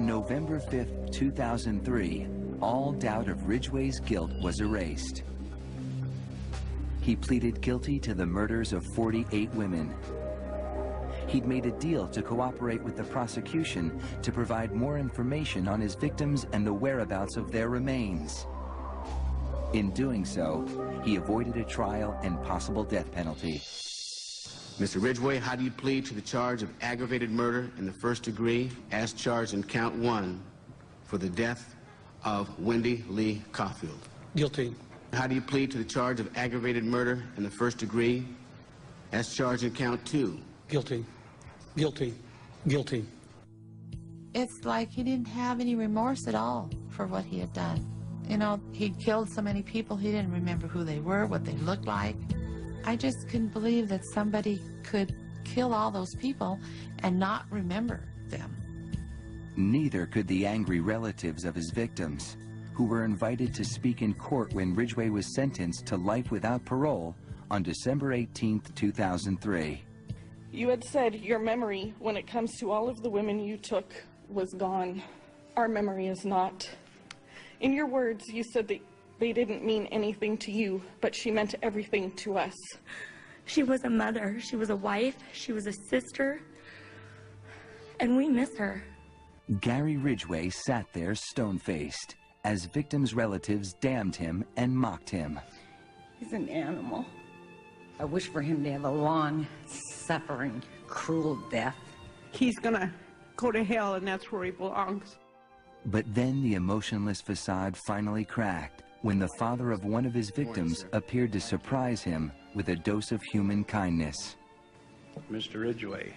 On November 5th, 2003, all doubt of Ridgway's guilt was erased. He pleaded guilty to the murders of 48 women. He'd made a deal to cooperate with the prosecution to provide more information on his victims and the whereabouts of their remains. In doing so, he avoided a trial and possible death penalty. Mr. Ridgway, how do you plead to the charge of aggravated murder in the first degree as charged in count 1 for the death of Wendy Lee Caulfield? Guilty. How do you plead to the charge of aggravated murder in the first degree as charged in count 2? Guilty. Guilty. Guilty. It's like he didn't have any remorse at all for what he had done. You know, he'd killed so many people, he didn't remember who they were, what they looked like. I just couldn't believe that somebody could kill all those people and not remember them. Neither could the angry relatives of his victims, who were invited to speak in court when Ridgway was sentenced to life without parole on December 18, 2003. You had said your memory, when it comes to all of the women you took, was gone. Our memory is not. In your words, you said that they didn't mean anything to you, but she meant everything to us. She was a mother, she was a wife, she was a sister, and we miss her. Gary Ridgway sat there stone-faced as victims' relatives damned him and mocked him. He's an animal. I wish for him to have a long, suffering, cruel death. He's gonna go to hell, and that's where he belongs. But then the emotionless facade finally cracked when the father of one of his victims appeared to surprise him with a dose of human kindness. Mr. Ridgway,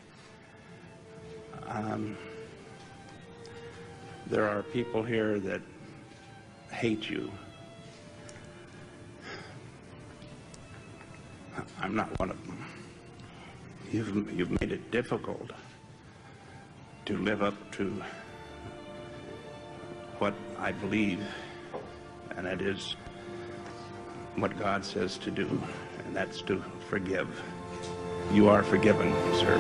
there are people here that hate you. I'm not one of them. You've made it difficult to live up to what I believe, and that is what God says to do, and that's to forgive. You are forgiven, sir.